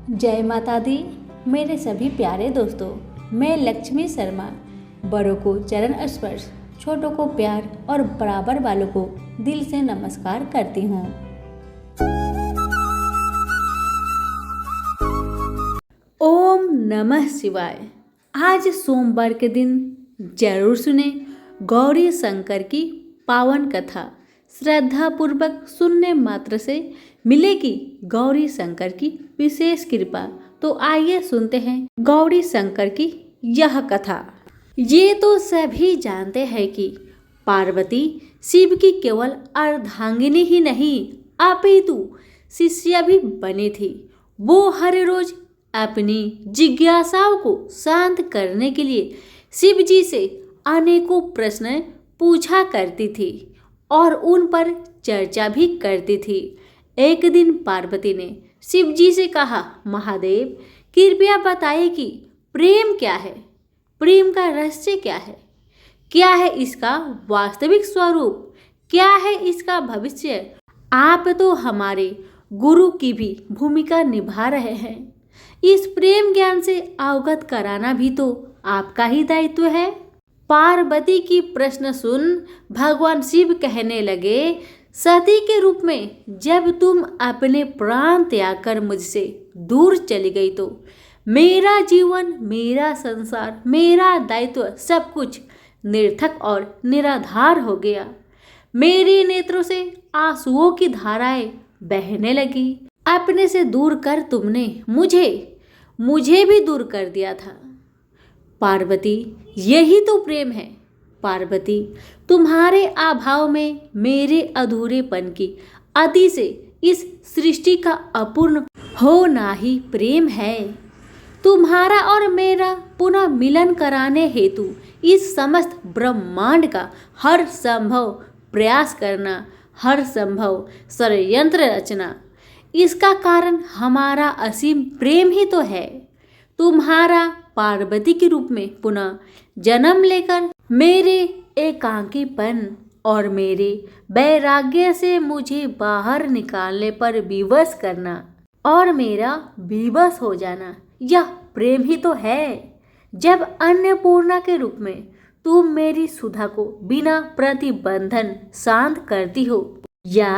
जय माता दी। मेरे सभी प्यारे दोस्तों, मैं लक्ष्मी शर्मा बड़ों को चरण स्पर्श, छोटों को प्यार और बराबर वालों को दिल से नमस्कार करती हूँ। ओम नमः शिवाय। आज सोमवार के दिन जरूर सुने गौरी शंकर की पावन कथा। श्रद्धा पूर्वक सुनने मात्र से मिलेगी गौरी शंकर की विशेष कृपा। तो आइए सुनते हैं गौरी शंकर की यह कथा। ये तो सभी जानते हैं कि पार्वती शिव की केवल अर्धांगिनी ही नहीं अपितु शिष्या भी बनी थी। वो हर रोज अपनी जिज्ञासाओं को शांत करने के लिए शिव जी से अनेकों प्रश्न पूछा करती थी और उन पर चर्चा भी करती थी। एक दिन पार्वती ने शिव जी से कहा, महादेव कृपया बताइए कि प्रेम क्या है, प्रेम का रहस्य क्या है, क्या है इसका वास्तविक स्वरूप, क्या है इसका भविष्य। आप तो हमारे गुरु की भी भूमिका निभा रहे हैं। इस प्रेम ज्ञान से अवगत कराना भी तो आपका ही दायित्व है। पार्वती की प्रश्न सुन भगवान शिव कहने लगे, सती के रूप में जब तुम अपने प्राण त्याग कर मुझसे दूर चली गई तो मेरा जीवन, मेरा संसार, मेरा दायित्व सब कुछ निरर्थक और निराधार हो गया। मेरे नेत्रों से आंसुओं की धाराएं बहने लगी। अपने से दूर कर तुमने मुझे भी दूर कर दिया था। पार्वती यही तो प्रेम है। पार्वती तुम्हारे अभाव में मेरे अधूरेपन की अति से इस सृष्टि का अपूर्ण होना ही प्रेम है। तुम्हारा और मेरा पुनः मिलन कराने हेतु इस समस्त ब्रह्मांड का हर संभव प्रयास करना, हर संभव षड्यंत्र रचना, इसका कारण हमारा असीम प्रेम ही तो है। तुम्हारा पार्वती के रूप में पुनः जन्म लेकर मेरे एकांकीपन और मेरे वैराग्य से मुझे बाहर निकालने पर विवश करना और मेरा विवश हो जाना, यह प्रेम ही तो है। जब अन्नपूर्णा के रूप में तुम मेरी सुधा को बिना प्रतिबंधन शांत करती हो या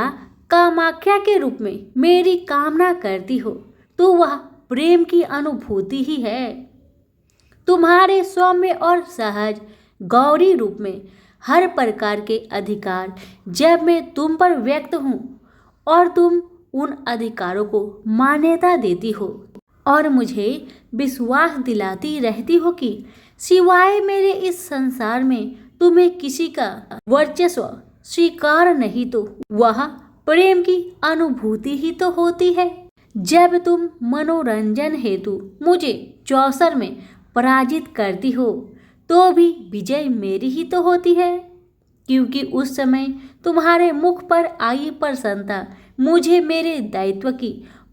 कामाख्या के रूप में मेरी कामना करती हो तो वह प्रेम की अनुभूति ही है। तुम्हारे सौम्य और सहज गौरी रूप में हर प्रकार के अधिकार जब मैं तुम पर व्यक्त हूँ और तुम उन अधिकारों को मान्यता देती हो और मुझे विश्वास दिलाती रहती हो कि सिवाय मेरे इस संसार में तुम्हें किसी का वर्चस्व स्वीकार नहीं, तो वह प्रेम की अनुभूति ही तो होती है। जब तुम मनोरंजन हेतु मुझे चौसर में पराजित करती हो तो भी विजय मेरी ही तो होती है, क्योंकि उस समय तुम्हारे मुख पर आई प्रसन्नता मुझे मेरे दायित्व की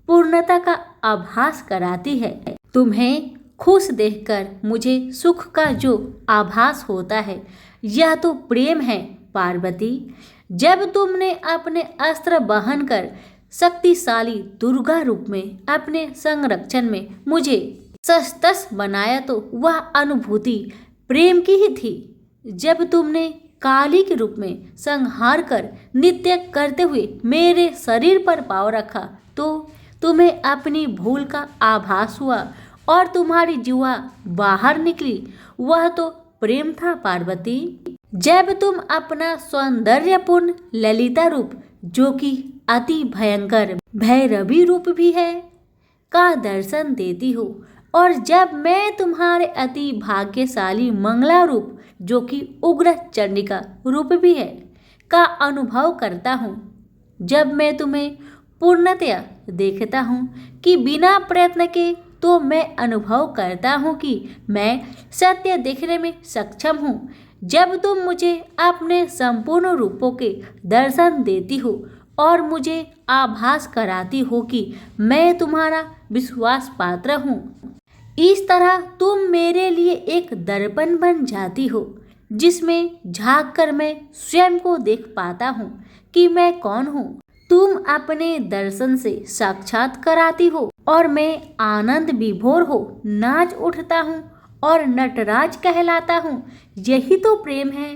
पूर्णता का आभास कराती है। तुम्हें खुश देखकर मुझे सुख का जो आभास होता है, यह तो प्रेम है। पार्वती जब तुमने अपने अस्त्र बहन कर शक्तिशाली दुर्गा रूप में अपने संरक्षण में मुझे सस्तस बनाया तो वह अनुभूति प्रेम की ही थी। जब तुमने काली के रूप में संहार कर नित्य करते हुए मेरे शरीर पर पाँव रखा तो तुम्हें अपनी भूल का आभास हुआ और तुम्हारी जुआ बाहर निकली, वह तो प्रेम था। पार्वती जब तुम अपना सौंदर्यपूर्ण ललिता रूप, जो कि अति भयंकर भैरवी रूप भी है, का दर्शन देती हो और जब मैं तुम्हारे अति भाग्यशाली मंगला रूप, जो कि उग्र चंडिका रूप भी है, का अनुभव करता हूँ, जब मैं तुम्हें पूर्णतया देखता हूँ कि बिना प्रयत्न के, तो मैं अनुभव करता हूँ कि मैं सत्य देखने में सक्षम हूँ। जब तुम मुझे अपने संपूर्ण रूपों के दर्शन देती हो और मुझे आभास कराती हो कि मैं तुम्हारा विश्वास पात्र हूँ, इस तरह तुम मेरे लिए एक दर्पण बन जाती हो, जिसमें झांक कर मैं स्वयं को देख पाता हूँ कि मैं कौन हूँ। तुम अपने दर्शन से साक्षात कराती हो और मैं आनंद विभोर हो नाच उठता हूँ और नटराज कहलाता हूँ। यही तो प्रेम है।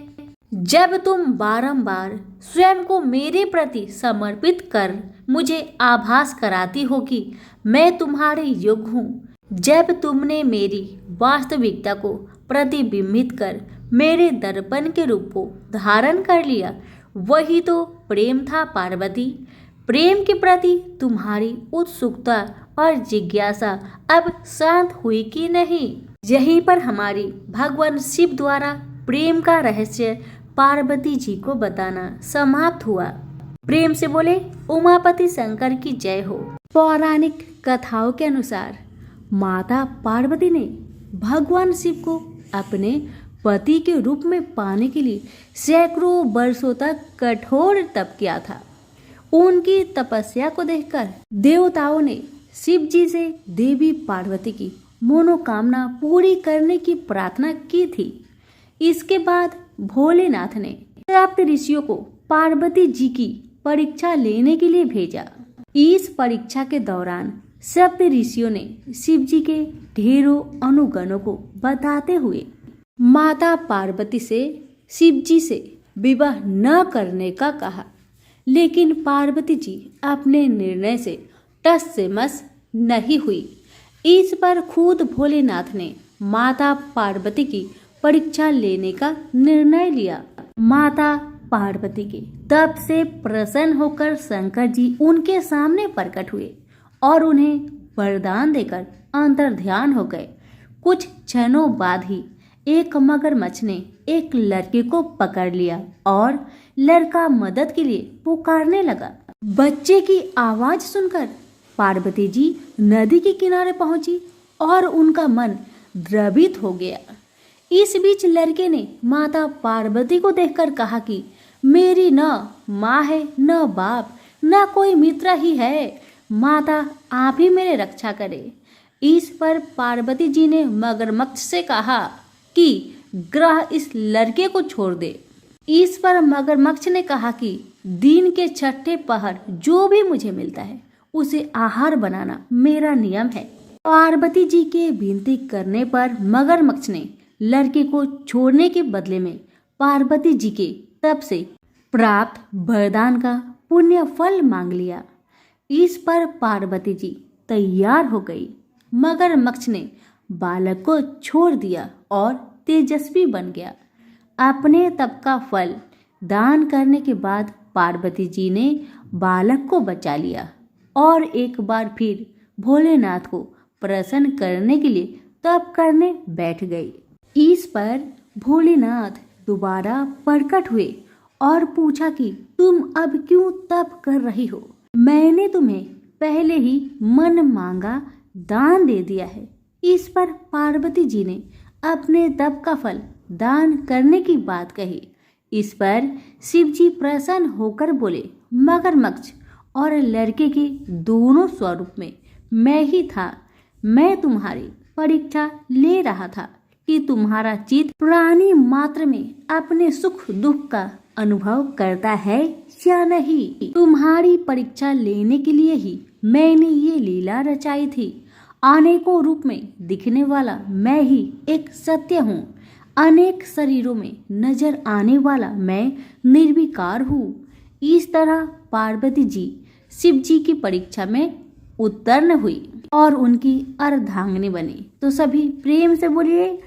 जब तुम बारंबार स्वयं को मेरे प्रति समर्पित कर मुझे आभास कराती हो कि मैं तुम्हारे योग्य हूँ, जब तुमने मेरी वास्तविकता को प्रतिबिंबित कर मेरे दर्पण के रूप को धारण कर लिया, वही तो प्रेम था पार्वती। प्रेम के प्रति तुम्हारी उत्सुकता और जिज्ञासा अब शांत हुई कि नहीं? यहीं पर हमारी भगवान शिव द्वारा प्रेम का रहस्य पार्वती जी को बताना समाप्त हुआ। प्रेम से बोले उमापति शंकर की जय हो। पौराणिक कथाओं के अनुसार माता पार्वती ने भगवान शिव को अपने पति के रूप में पाने के लिए सैकड़ों वर्षों तक कठोर तप किया था। उनकी तपस्या को देखकर देवताओं ने शिव जी से देवी पार्वती की मनोकामना पूरी करने की प्रार्थना की थी। इसके बाद भोलेनाथ ने सप्त ऋषियों को पार्वती जी की परीक्षा लेने के लिए भेजा। इस परीक्षा के दौरान सप्त ऋषियों ने शिव जी के ढेरों अनुगणों को बताते हुए माता पार्वती से शिव जी से विवाह न करने का कहा, लेकिन पार्वती जी अपने निर्णय से टस से मस नहीं हुई। इस पर खुद भोलेनाथ ने माता पार्वती की परीक्षा लेने का निर्णय लिया। माता पार्वती के तप से प्रसन्न होकर शंकर जी उनके सामने प्रकट हुए और उन्हें वरदान देकर अंतर्ध्यान हो गए। कुछ क्षणों बाद ही एक मगरमच्छ ने एक लड़के को पकड़ लिया और लड़का मदद के लिए पुकारने लगा। बच्चे की आवाज सुनकर पार्वती जी नदी के किनारे पहुंची और उनका मन द्रवित हो गया। इस बीच लड़के ने माता पार्वती को देखकर कहा कि मेरी न माँ है न बाप न कोई मित्र ही है, माता आप ही मेरे रक्षा करे। इस पर पार्वती जी ने मगरमच्छ से कहा कि ग्रह इस लड़के को छोड़ दे। इस पर मगरमच्छ ने कहा कि दिन के छठे पहर जो भी मुझे मिलता है उसे आहार बनाना मेरा नियम है। पार्वती जी के विनती करने पर मगरमच्छ ने लड़के को छोड़ने के बदले में पार्वती जी के तप से प्राप्त वरदान का पुण्य फल मांग लिया। इस पर पार्वती जी तैयार हो गई। मगरमच्छ ने बालक को छोड़ दिया और तेजस्वी बन गया। अपने तप का फल दान करने के बाद पार्वती जी ने बालक को बचा लिया और एक बार फिर भोलेनाथ को प्रसन्न करने के लिए तप करने बैठ गई। इस पर भोलेनाथ दोबारा प्रकट हुए और पूछा कि तुम अब क्यों तप कर रही हो? मैंने तुम्हें पहले ही मन मांगा दान दे दिया है। इस पर पार्वती जी ने अपने तप का फल दान करने की बात कही। इस पर शिव जी प्रसन्न होकर बोले, मगरमच्छ और लड़के के दोनों स्वरूप में मैं ही था। मैं तुम्हारी परीक्षा ले रहा था कि तुम्हारा चित्त प्राणी मात्र में अपने सुख दुख का अनुभव करता है या नहीं। तुम्हारी परीक्षा लेने के लिए ही मैंने ये लीला रचाई थी। अनेकों रूप में दिखने वाला मैं ही एक सत्य हूँ। अनेक शरीरों में नजर आने वाला मैं निर्विकार हूँ। इस तरह पार्वती जी शिव जी की परीक्षा में उत्तीर्ण हुई और उनकी अर्धांगिनी बनी। तो सभी प्रेम से बोलिए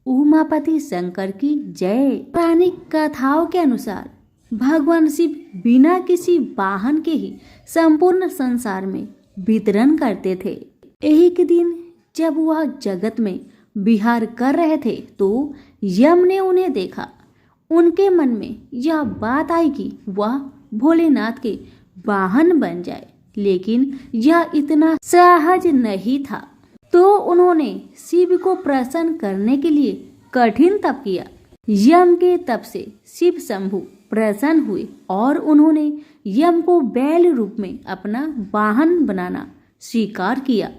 उमापति शंकर की जय। पौराणिक कथाओं के अनुसार भगवान शिव बिना किसी वाहन के ही संपूर्ण संसार में वितरण करते थे। एक दिन जब वह जगत में विहार कर रहे थे तो यम ने उन्हें देखा। उनके मन में यह बात आई कि वह भोलेनाथ के वाहन बन जाए, लेकिन यह इतना सहज नहीं था। तो उन्होंने शिव को प्रसन्न करने के लिए कठिन तप किया। यम के तप से शिव शंभु प्रसन्न हुए और उन्होंने यम को बैल रूप में अपना वाहन बनाना स्वीकार किया।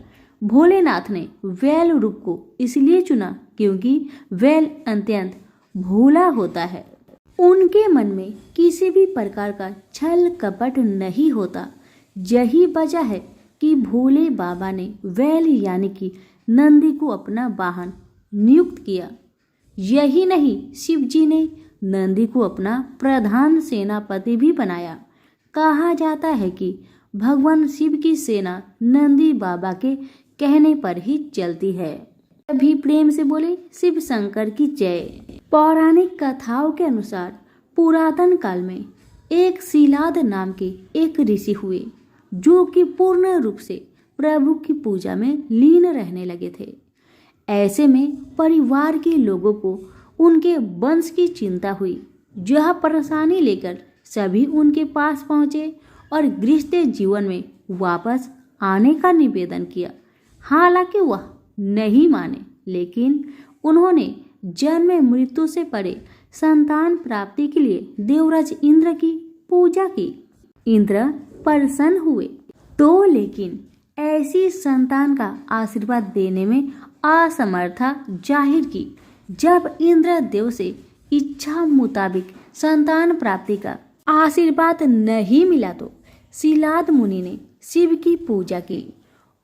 भोलेनाथ ने बैल रूप को इसलिए चुना क्योंकि बैल अत्यंत भोला होता है। उनके मन में किसी भी प्रकार का छल कपट नहीं होता। यही वजह है कि कि भोले बाबा ने वैल यानी कि नंदी को अपना वाहन नियुक्त किया। यही नहीं, शिव जी ने नंदी को अपना प्रधान सेनापति भी बनाया। कहा जाता है कि भगवान शिव की सेना नंदी बाबा के कहने पर ही चलती है। अभी प्रेम से बोले शिव शंकर की जय। पौराणिक कथाओं के अनुसार पुरातन काल में एक शिलाद नाम के एक ऋषि हुए जो कि पूर्ण रूप से प्रभु की पूजा में लीन रहने लगे थे। ऐसे में परिवार के लोगों को उनके वंश की चिंता हुई। यह परेशानी लेकर सभी उनके पास पहुंचे और गृहस्थ जीवन में वापस आने का निवेदन किया। हालांकि वह नहीं माने, लेकिन उन्होंने जन्म मृत्यु से परे संतान प्राप्ति के लिए देवराज इंद्र की पूजा की। इंद्र प्रसन्न हुए तो लेकिन ऐसी संतान का आशीर्वाद देने में असमर्थता जाहिर की। जब इंद्र देव से इच्छा मुताबिक संतान प्राप्ति का आशीर्वाद नहीं मिला तो शिलाद मुनि ने शिव की पूजा की।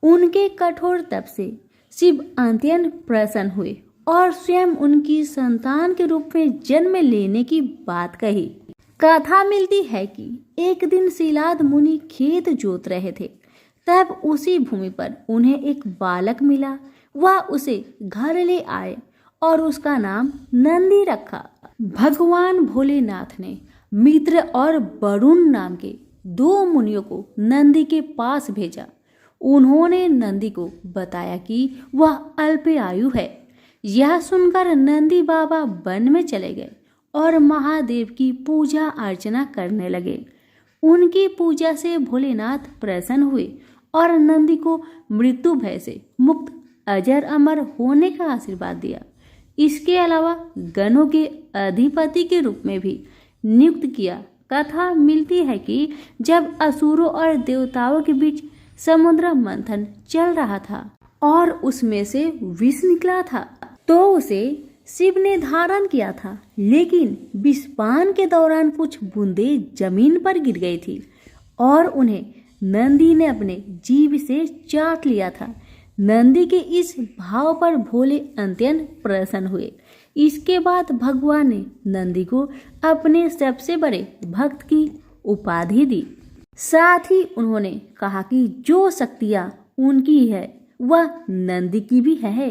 उनके कठोर तप से शिव अत्यंत प्रसन्न हुए और स्वयं उनकी संतान के रूप में जन्म लेने की बात कही। कथा मिलती है कि एक दिन शिलाद मुनि खेत जोत रहे थे, तब उसी भूमि पर उन्हें एक बालक मिला। वह उसे घर ले आए और उसका नाम नंदी रखा। भगवान भोलेनाथ ने मित्र और वरुण नाम के 2 मुनियों को नंदी के पास भेजा। उन्होंने नंदी को बताया कि वह अल्पायु है। यह सुनकर नंदी बाबा वन में चले गए और महादेव की पूजा अर्चना करने लगे। उनकी पूजा से भोलेनाथ प्रसन्न हुए और नंदी को मृत्यु भय से मुक्त अजर अमर होने का आशीर्वाद दिया। इसके अलावा गणों के अधिपति के रूप में भी नियुक्त किया। कथा मिलती है कि जब असुरों और देवताओं के बीच समुद्र मंथन चल रहा था और उसमें से विष निकला था तो उसे शिव ने धारण किया था, लेकिन विषपान के दौरान कुछ बूंदें जमीन पर गिर गई थी और उन्हें नंदी ने अपने जीभ से चाट लिया था। नंदी के इस भाव पर भोले अत्यंत प्रसन्न हुए। इसके बाद भगवान ने नंदी को अपने सबसे बड़े भक्त की उपाधि दी। साथ ही उन्होंने कहा कि जो शक्तियां उनकी है वह नंदी की भी है।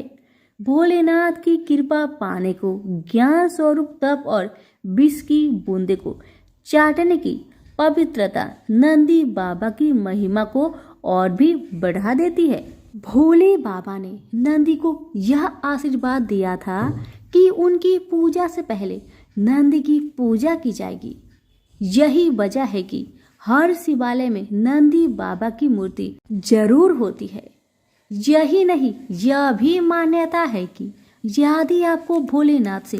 भोलेनाथ की कृपा पाने को ज्ञान स्वरूप तप और विष की बूंदे को चाटने की पवित्रता नंदी बाबा की महिमा को और भी बढ़ा देती है। भोले बाबा ने नंदी को यह आशीर्वाद दिया था कि उनकी पूजा से पहले नंदी की पूजा की जाएगी। यही वजह है कि हर शिवालय में नंदी बाबा की मूर्ति जरूर होती है। यही नहीं, यह भी मान्यता है कि यदि आपको भोलेनाथ से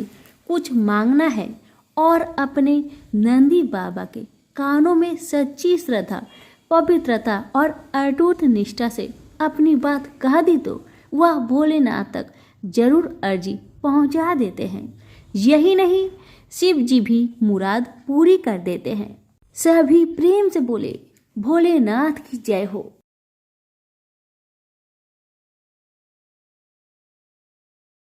कुछ मांगना है और अपने नंदी बाबा के कानों में सच्ची श्रद्धा, पवित्रता और अटूट निष्ठा से अपनी बात कह दी तो वह भोलेनाथ तक जरूर अर्जी पहुंचा देते हैं। यही नहीं, शिव जी भी मुराद पूरी कर देते हैं। सभी प्रेम से बोले भोलेनाथ की जय हो।